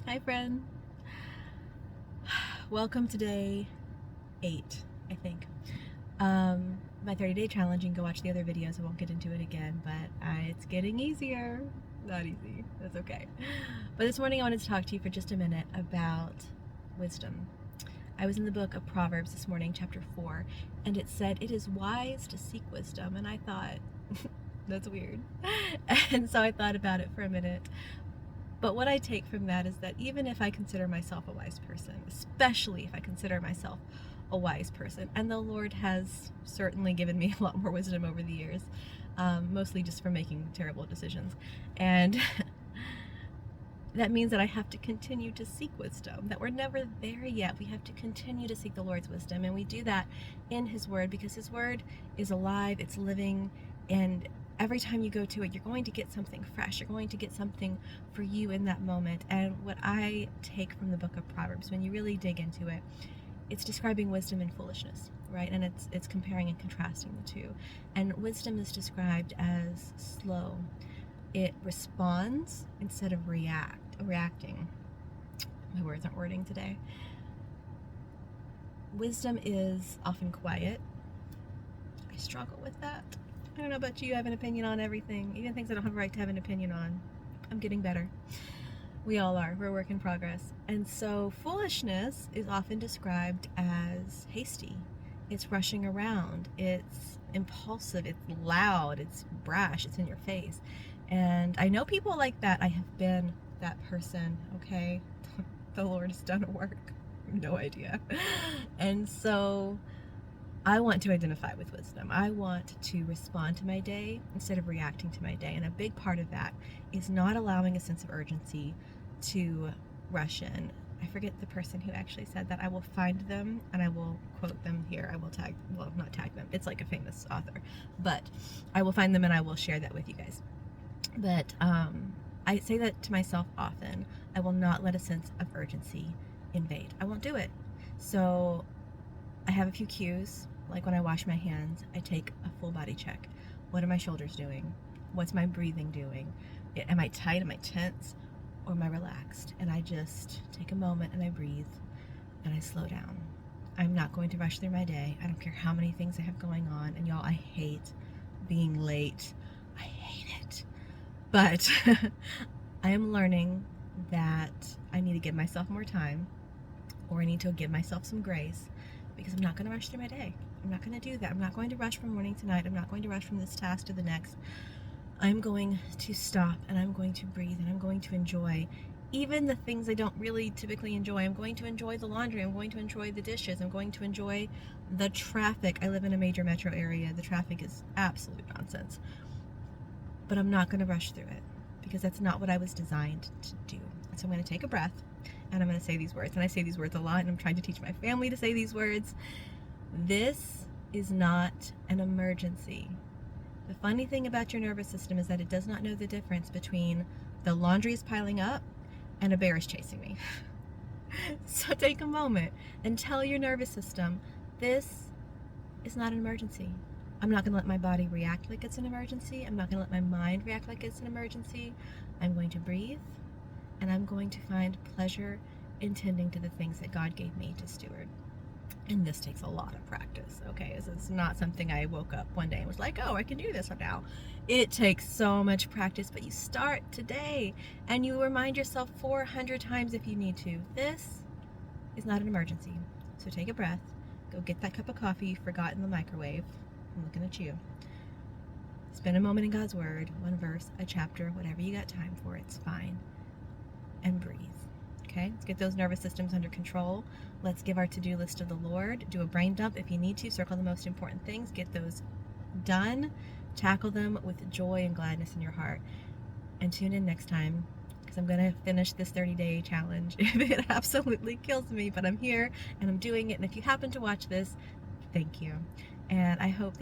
Hi, friend. Welcome to day 8, I think. My 30-day challenge. You can go watch the other videos. I won't get into it again, but it's getting easier. Not easy. That's okay. But this morning I wanted to talk to you for just a minute about wisdom. I was in the book of Proverbs this morning, chapter 4, and it said, "It is wise to seek wisdom." And I thought, that's weird. And so I thought about it for a minute. But what I take from that is that even if I consider myself a wise person, especially if I consider myself a wise person, and the Lord has certainly given me a lot more wisdom over the years, mostly just from making terrible decisions, and that means that I have to continue to seek wisdom, that we're never there yet. We have to continue to seek the Lord's wisdom, and we do that in His Word, because His Word is alive, it's living, and every time you go to it, you're going to get something fresh. You're going to get something for you in that moment. And what I take from the book of Proverbs, when you really dig into it, it's describing wisdom and foolishness, right? And it's comparing and contrasting the two. And wisdom is described as slow. It responds instead of reacting. My words aren't wording today. Wisdom is often quiet. I struggle with that. I don't know about you, I have an opinion on everything, even things I don't have a right to have an opinion on. I'm getting better. We all are. We're a work in progress. And so foolishness is often described as hasty. It's rushing around. It's impulsive. It's loud. It's brash. It's in your face. And I know people like that. I have been that person, okay? The Lord has done a work. No idea. And so I want to identify with wisdom. I want to respond to my day instead of reacting to my day. And a big part of that is not allowing a sense of urgency to rush in. I forget the person who actually said that. I will find them and I will quote them here. I will tag, well, not tag them. It's like a famous author. But I will find them and I will share that with you guys. But I say that to myself often. I will not let a sense of urgency invade. I won't do it. So I have a few cues, like when I wash my hands, I take a full body check. What are my shoulders doing? What's my breathing doing? Am I tight? Am I tense? Or am I relaxed? And I just take a moment and I breathe and I slow down. I'm not going to rush through my day. I don't care how many things I have going on. And y'all, I hate being late. I hate it. But I am learning that I need to give myself more time, or I need to give myself some grace, because I'm not going to rush through my day. I'm not going to do that. I'm not going to rush from morning to night. I'm not going to rush from this task to the next. I'm going to stop and I'm going to breathe and I'm going to enjoy even the things I don't really typically enjoy. I'm going to enjoy the laundry. I'm going to enjoy the dishes. I'm going to enjoy the traffic. I live in a major metro area. The traffic is absolute nonsense. But I'm not going to rush through it, because that's not what I was designed to do. So I'm going to take a breath and I'm going to say these words. And I say these words a lot, and I'm trying to teach my family to say these words. This is not an emergency. The funny thing about your nervous system is that it does not know the difference between the laundry is piling up and a bear is chasing me. So take a moment and tell your nervous system, this is not an emergency. I'm not going to let my body react like it's an emergency. I'm not going to let my mind react like it's an emergency. I'm going to breathe, and I'm going to find pleasure in tending to the things that God gave me to steward. And this takes a lot of practice, okay? It's not something I woke up one day and was like, oh, I can do this now. It takes so much practice, but you start today and you remind yourself 400 times if you need to. This is not an emergency. So take a breath, go get that cup of coffee you forgot in the microwave. I'm looking at you. Spend a moment in God's Word, one verse, a chapter, whatever you got time for, it's fine. And breathe. Okay, let's get those nervous systems under control. Let's give our to-do list to the Lord. Do a brain dump if you need to. Circle the most important things. Get those done. Tackle them with joy and gladness in your heart. And tune in next time, because I'm going to finish this 30-day challenge if it absolutely kills me. But I'm here and I'm doing it. And if you happen to watch this, thank you. And I hope that